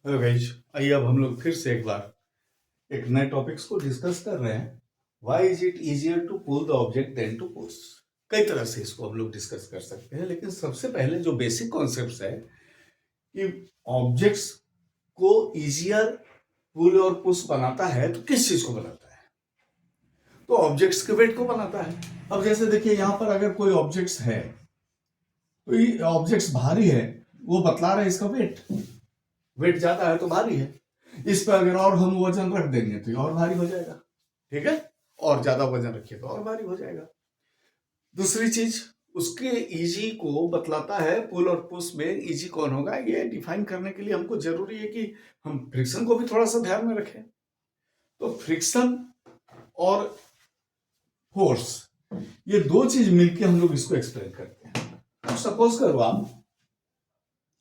Hello guys, आइए अब हम लोग फिर से एक बार एक नए टॉपिक्स को डिस्कस कर रहे हैं। Why is it easier to pull the object than to push. कई तरह से इसको हम लोग डिस्कस कर सकते हैं, लेकिन सबसे पहले जो बेसिक कॉन्सेप्ट है कि ऑब्जेक्ट्स को इजियर पुल और पुश बनाता है तो किस चीज को बनाता है? तो ऑब्जेक्ट्स के वेट को बनाता है। अब जैसे देखिए यहाँ पर अगर कोई ऑब्जेक्ट्स है तो ये ऑब्जेक्ट्स भारी है, वो बतला रहा है इसका वेट। वेट ज्यादा है तो भारी है। इस पर अगर और हम वजन रख देंगे तो ये और भारी हो जाएगा, ठीक है। और ज्यादा वजन रखिए तो और भारी हो जाएगा। दूसरी चीज, उसके इजी को बतलाता है। पुल और पुश में इजी कौन होगा, ये डिफाइन करने के लिए हमको जरूरी है कि हम फ्रिक्शन को भी थोड़ा सा ध्यान में रखें। तो फ्रिक्शन और फोर्स, ये दो चीज मिलकर हम लोग इसको एक्सप्लेन करते हैं। अब सपोज करो आप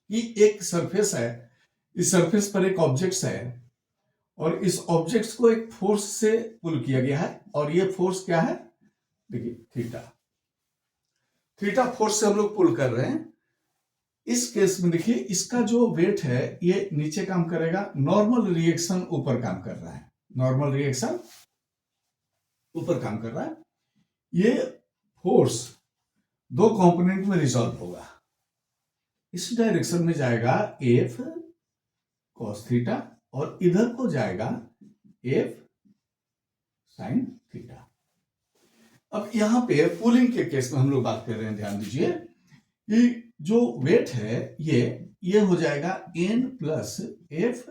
कि एक सरफेस है, इस सरफेस पर एक ऑब्जेक्ट्स है और इस ऑब्जेक्ट्स को एक फोर्स से पुल किया गया है, और ये फोर्स क्या है, देखिए थीटा। थीटा फोर्स से हम लोग पुल कर रहे हैं। इस केस में देखिए इसका जो वेट है ये नीचे काम करेगा, नॉर्मल रिएक्शन ऊपर काम कर रहा है। नॉर्मल रिएक्शन ऊपर काम कर रहा है। ये फोर्स दो कंपोनेंट में रिजॉल्व होगा। इस डायरेक्शन में जाएगा एफ कॉस थीटा और इधर को जाएगा एफ साइन थीटा। अब यहां पे पुलिंग के केस में हम लोग बात कर रहे हैं, ध्यान दीजिए कि जो वेट है ये हो जाएगा N plus F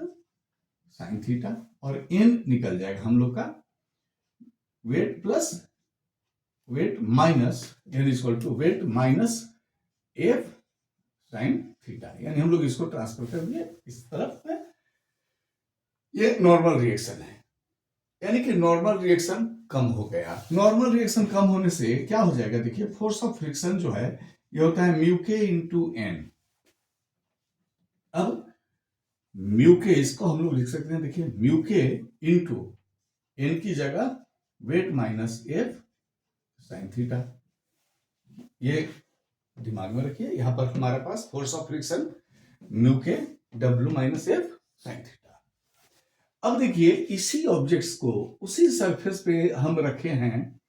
sine theta, और एन निकल जाएगा हम लोग का weight plus weight minus N equal to weight minus F sine theta, यानी हम लोग इसको ट्रांसफर कर दिए इस तरफ में। ये नॉर्मल रिएक्शन है, यानी कि नॉर्मल रिएक्शन कम हो गया। नॉर्मल रिएक्शन कम होने से क्या हो जाएगा, देखिए फोर्स ऑफ फ्रिक्शन जो है ये होता है म्यू के इंटू एन। अब म्यू के इसको हम लोग लिख सकते हैं, देखिए म्यू के इंटू एन की जगह wait minus F sine theta. ये दिमाग में रखिए, यहां पर हमारे पास फोर्स ऑफ फ्रिक्शन म्यू के W minus F sine theta. अब देखिए इसी ऑब्जेक्ट्स को उसी सरफेस पे हम रखे हैं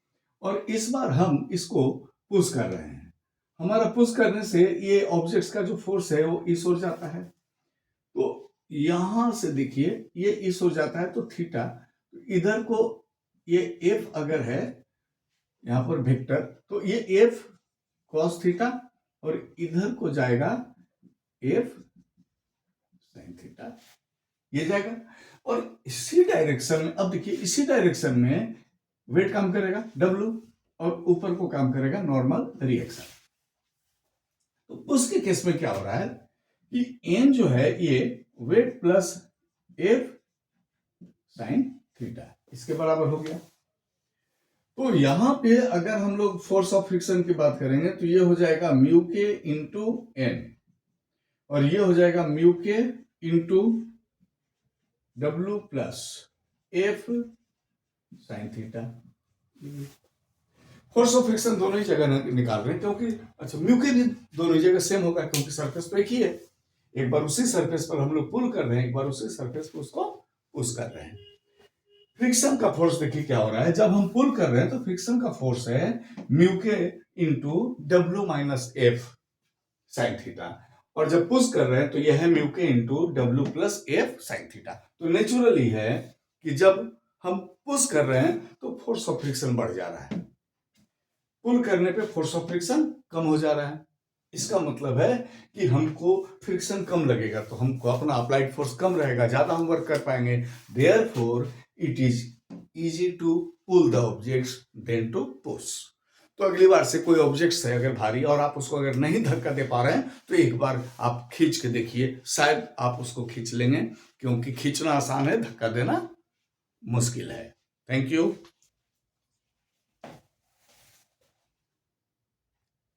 और इस बार हम इसको पुश कर रहे हैं। हमारा पुश करने से ये ऑब्जेक्ट्स का जो फोर्स है वो इस ओर जाता है। तो यहां से देखिए ये इस ओर जाता है तो थीटा, इधर को ये एफ अगर है यहां पर वेक्टर, तो ये एफ कॉस थीटा और इधर को जाएगा एफ साइन थीटा, ये जाएगा। और इसी डायरेक्शन में, अब देखिए इसी डायरेक्शन में वेट काम करेगा डब्ल्यू और ऊपर को काम करेगा नॉर्मल रिएक्शन। तो उसके केस में क्या हो रहा है कि एन जो है ये weight plus F sine theta इसके बराबर हो गया। तो यहां पे अगर हम लोग फोर्स ऑफ फ्रिक्शन की बात करेंगे तो ये हो जाएगा म्यू के इंटू एन और ये हो जाएगा म्यू के into W plus F sine theta. Force of friction दोनों ही जगह निकाल रहे हैं, क्योंकि अच्छा म्यू के भी दोनों ही जगह सेम होगा क्योंकि सरफेस तो एक ही है। एक बार उसी सरफेस पर हम लोग पुल कर रहे हैं, एक बार उसी सरफेस पर उसको पुश कर रहे हैं। फ्रिक्शन का फोर्स देखिए क्या हो रहा है, जब हम पुल कर रहे हैं तो फ्रिक्शन का फोर्स है म्यू के into W minus F sine theta, और जब पुश कर रहे हैं तो यह है म्यू के into W plus F sine theta. तो नेचुरली है कि जब हम पुश कर रहे हैं तो फोर्स ऑफ फ्रिक्शन बढ़ जा रहा है, पुल करने पे फोर्स ऑफ फ्रिक्शन कम हो जा रहा है। इसका मतलब है कि हमको फ्रिक्शन कम लगेगा तो हमको अपना अप्लाइड फोर्स कम रहेगा, ज्यादा हम वर्क कर पाएंगे। Therefore it is easy to pull the objects than to push. तो अगली बार से कोई ऑब्जेक्ट्स है अगर भारी और आप उसको अगर नहीं धक्का दे पा रहे हैं तो एक बार आप खींच के देखिए, शायद आप उसको खींच लेंगे, क्योंकि खींचना आसान है, धक्का देना मुश्किल है। Thank you.